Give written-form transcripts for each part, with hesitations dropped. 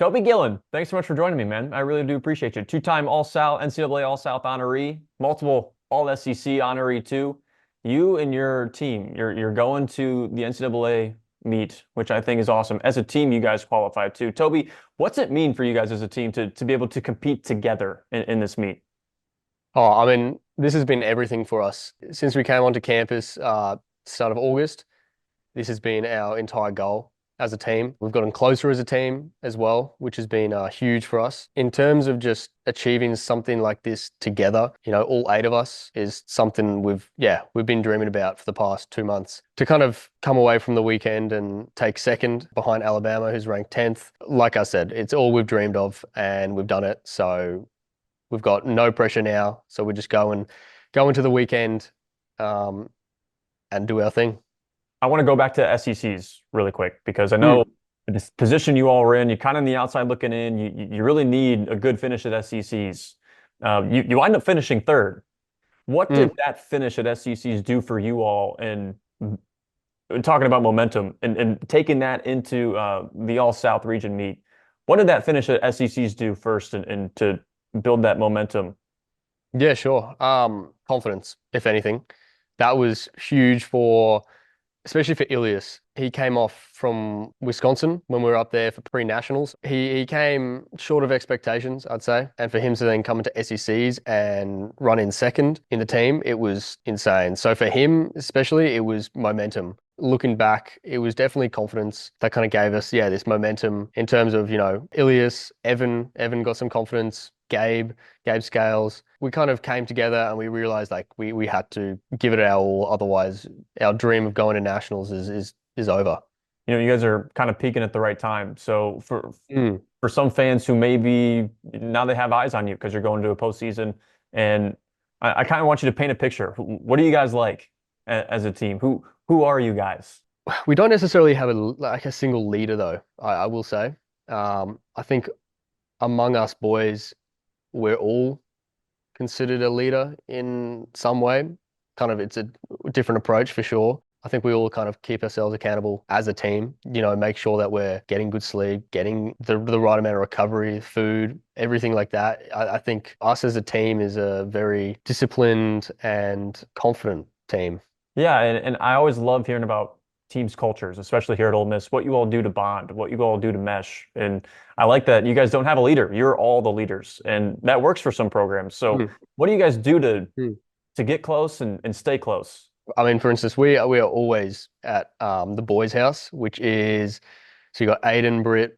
Toby Gillen, thanks so much for joining me, man. I really do appreciate you. Two-time All-South, NCAA All-South honoree, multiple All-SEC honoree too. You and your team, you're going to the NCAA meet, which I think is awesome. As a team, you guys qualified too. Toby, what's it mean for you guys as a team to be able to compete together in this meet? Oh, I mean, this has been everything for us since we came onto campus, start of August. This has been our entire goal as a team. We've gotten closer as a team as well, which has been huge for us. In terms of just achieving something like this together, all eight of us is something we've been dreaming about for the past 2 months. To kind of come away from the weekend and take second behind Alabama, who's ranked 10th. Like I said, it's all we've dreamed of and we've done it. So we've got no pressure now. So we're just go into the weekend, um, and do our thing. I want to go back to SECs really quick because I know Mm, this position you all are in, you're kind of on the outside looking in. You really need a good finish at SECs. You wind up finishing third. What did mm. that finish at SECs do for you all? And talking about momentum and taking that into the All South region meet, what did that finish at SECs do first and to build that momentum? Yeah, sure. Confidence, if anything. That was huge especially for Ilias. He came off from Wisconsin when we were up there for pre-nationals. He came short of expectations, I'd say. And for him to then come into SECs and run in second in the team, it was insane. So for him, especially, it was momentum. Looking back, it was definitely confidence that kind of gave us, this momentum in terms of, Ilias, Evan got some confidence, Gabe Scales. We kind of came together and we realized like we had to give it our all, otherwise our dream of going to nationals is over. You guys are kind of peaking at the right time. So Mm. for some fans who maybe now they have eyes on you because you're going to a postseason, and I kind of want you to paint a picture. What are you guys like as a team? Who are you guys? We don't necessarily have a single leader though, I will say. I think among us boys, we're all considered a leader in some way. Kind of, it's a different approach for sure. I think we all kind of keep ourselves accountable as a team, make sure that we're getting good sleep, getting the right amount of recovery, food, everything like that. I think us as a team is a very disciplined and confident team. Yeah, and I always love hearing about teams' cultures, especially here at Ole Miss, what you all do to bond, what you all do to mesh. And I like that you guys don't have a leader. You're all the leaders. And that works for some programs. So Mm, what do you guys do mm. to get close and stay close? I mean, for instance, we are always at the boys' house, which is so you got Aiden Britt,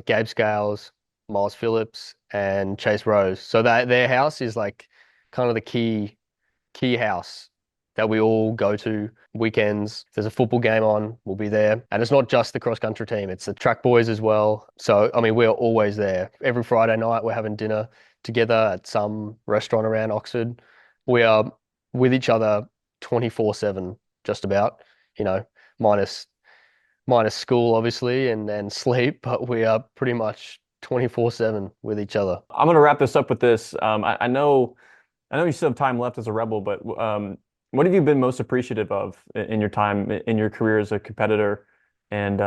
Gabe Scales, Miles Phillips, and Chase Rose. So that their house is like kind of the key house that we all go to weekends. If there's a football game on, we'll be there. And it's not just the cross country team, it's the track boys as well. So I mean, we're always there. Every Friday night we're having dinner together at some restaurant around Oxford. We are with each other 24/7, just about, you know, minus minus school obviously and sleep, but we are pretty much 24/7 with each other. I'm going to wrap this up with this. I know you still have time left as a Rebel, but what have you been most appreciative of in your time in your career as a competitor? And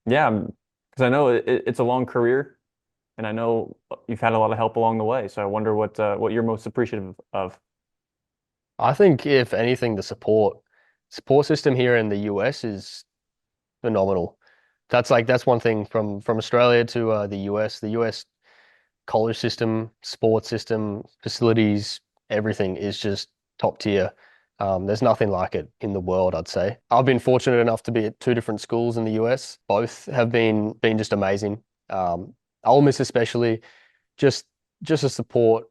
yeah, because I know it's a long career, and I know you've had a lot of help along the way. So I wonder what you're most appreciative of. I think if anything, the support system here in the US is phenomenal. That's one thing from Australia to the US. The US college system, sports system, facilities, everything is just top tier. There's nothing like it in the world, I'd say. I've been fortunate enough to be at two different schools in the US. Both have been just amazing. Ole Miss especially, just just a support,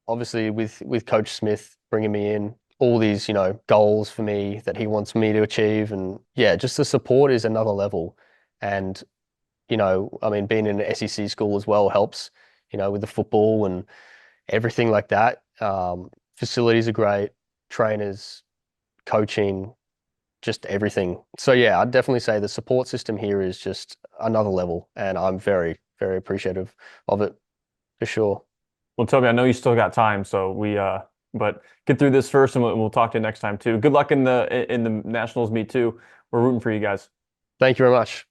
obviously with Coach Smith bringing me in, all these goals for me that he wants me to achieve, and yeah, just the support is another level. And I mean, being in an SEC school as well helps, with the football and everything like that. Facilities are great, trainers, coaching, just everything. So yeah, I'd definitely say the support system here is just another level, and I'm very, very appreciative of it for sure. Well, Toby, I know you still got time, so but get through this first, and we'll talk to you next time too. Good luck in the nationals meet too. We're rooting for you guys. Thank you very much.